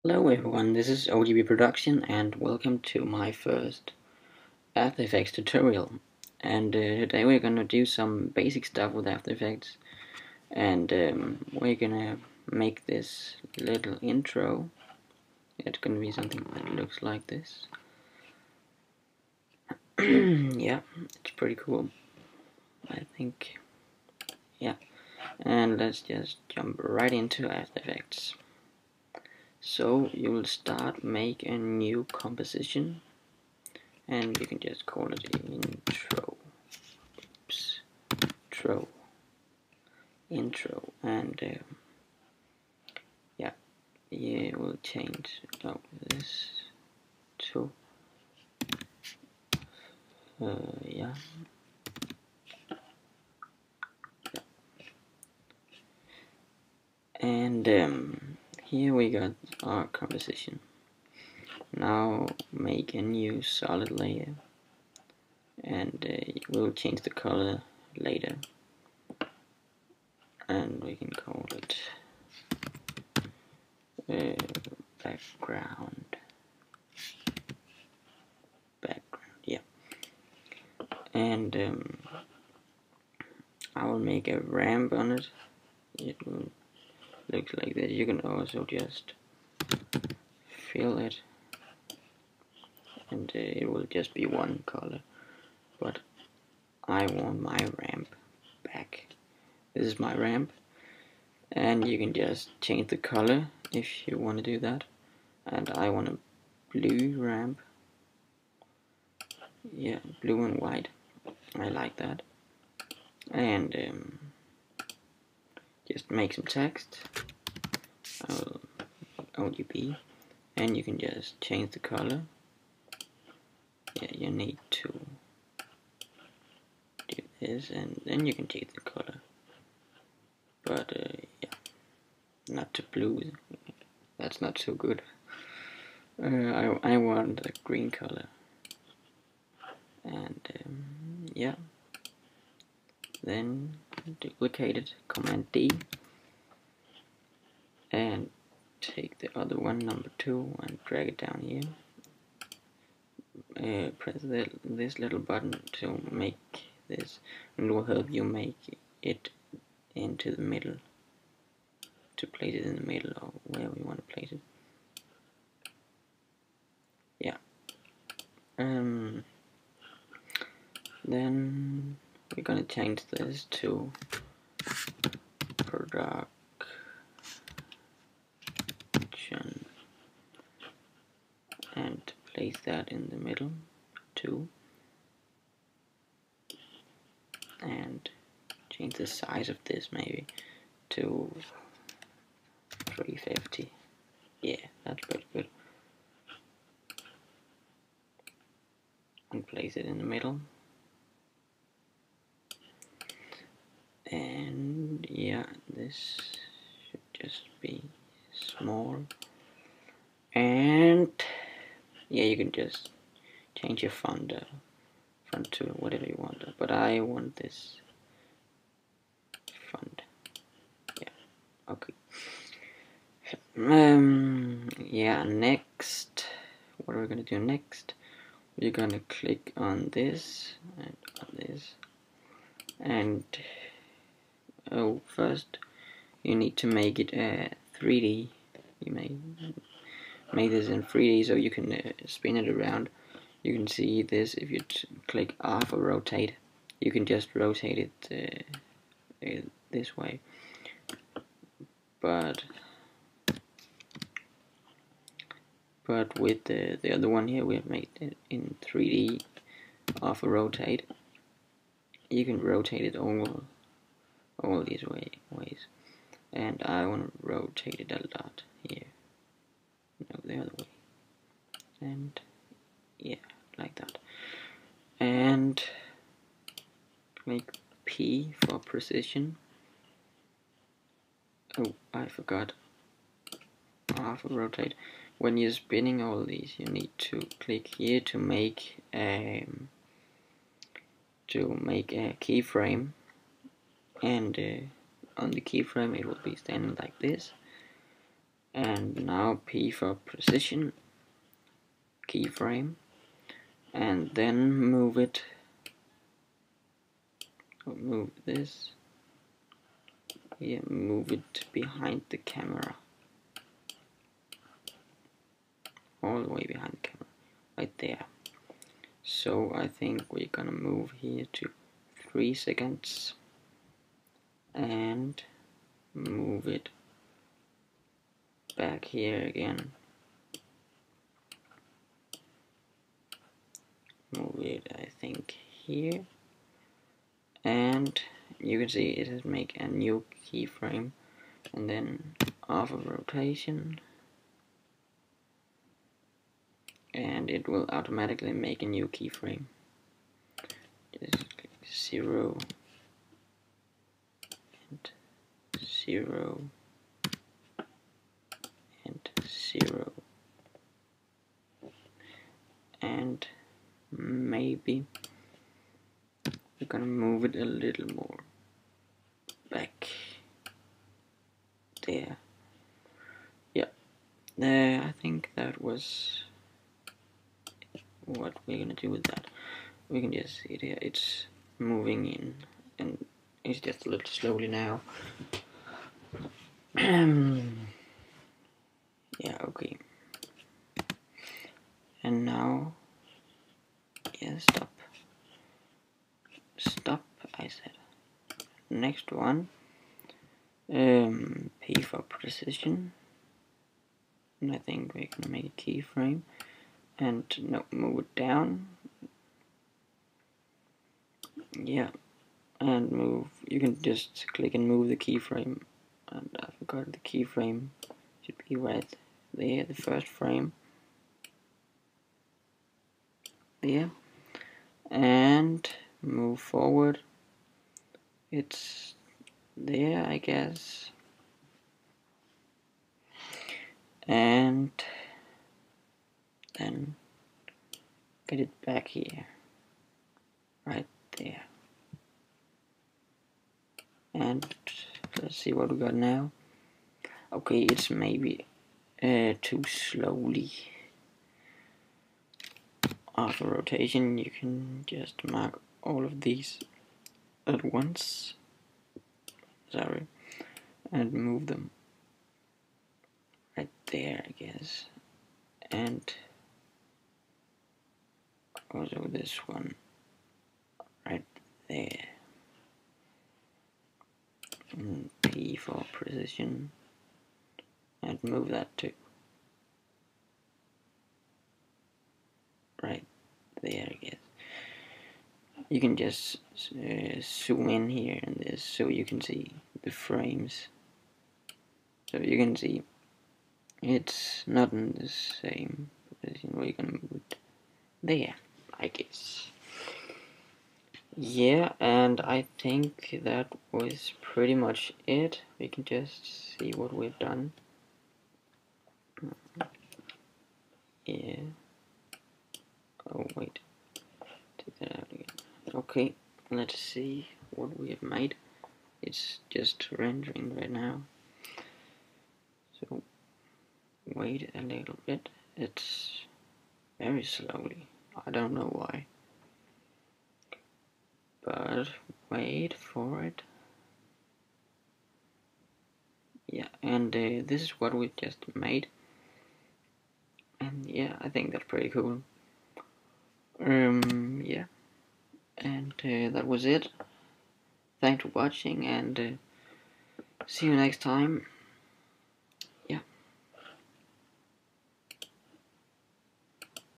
Hello everyone, this is OGB Production and welcome to my first After Effects tutorial. And today we're gonna do some basic stuff with After Effects, and we're gonna make this little intro. It's gonna be something that looks like this. Yeah, it's pretty cool, I think. Yeah, and let's just jump right into After Effects. So you will start, make a new composition, and you can just call it intro. Oops. Intro, and yeah, we'll change this to yeah, and here we got our composition. Now make a new solid layer, and we'll change the color later, and we can call it background, yeah, and I will make a ramp on it. It will look like that. You can also just fill it, and it will just be one color, but I want my ramp back. This is my ramp, and you can just change the color if you want to do that. And I want a blue ramp. Yeah, blue and white. I like that. And just make some text. I will OGB, and you can just change the color. Yeah, you need to do this, and then you can change the color. But yeah, not to blue. That's not so good. I want a green color, and yeah, then duplicate it, Command D, and take the other one, number 2, and drag it down here. Press this little button to make this, and it will help you make it into the middle, to place it in the middle or where we want to place it. Yeah. Then we're gonna change this to production, and place that in the middle too, and change the size of this maybe to 350. Yeah, that's pretty good. And place it in the middle. And yeah, this should just be small. And yeah, you can just change your font to whatever you want, but I want this font. Yeah, okay. Yeah, next, what are we gonna do next? We're gonna click on this and on this, and first you need to make it 3D. You may make this in 3D so you can spin it around. You can see this if you click off or rotate. You can just rotate it this way, but with the other one here, we have made it in 3D off or rotate. You can rotate it all these ways, and I want to rotate it a lot here. No, the other way, and yeah, like that. And make P for precision. Oh, I forgot. Half or rotate. When you're spinning all these, you need to click here to make a keyframe, and on the keyframe it will be standing like this. and now P for precision, keyframe, and then move this here, move it behind the camera, all the way behind the camera, right there. So I think we're gonna move here to 3 seconds and move it back here again. Move it, I think, here, and you can see it has make a new keyframe, and then off of rotation, and it will automatically make a new keyframe. Just click 0 and 0 and 0, and maybe we're gonna move it a little more back there. Yeah, I think that was what we're gonna do with that. We can just see it here, it's moving in, and it's just a little slowly now. Yeah, okay. And now, yeah, stop, I said. Next one, P for precision, and I think we're gonna make a keyframe, and no, move it down. Yeah, and move, you can just click and move the keyframe, and I forgot the keyframe should be right there, the first frame there, and move forward, it's there, I guess, and then get it back here, right there, and let's see what we got now. Okay, it's maybe too slowly. After rotation, you can just mark all of these at once, sorry, and move them right there, I guess, and also this one right there, and P for precision, and move that too right there, I guess. You can just zoom in here in this so you can see the frames, so you can see it's not in the same position where you can move it there, I guess. Yeah, and I think that was pretty much it. We can just see what we've done. Yeah. Oh, wait. Take that out again. Okay, let's see what we have made. It's just rendering right now. So, wait a little bit. It's very slowly. I don't know why. But wait for it. Yeah, and this is what we just made. And yeah, I think that's pretty cool. Yeah, and that was it. Thanks for watching, and see you next time.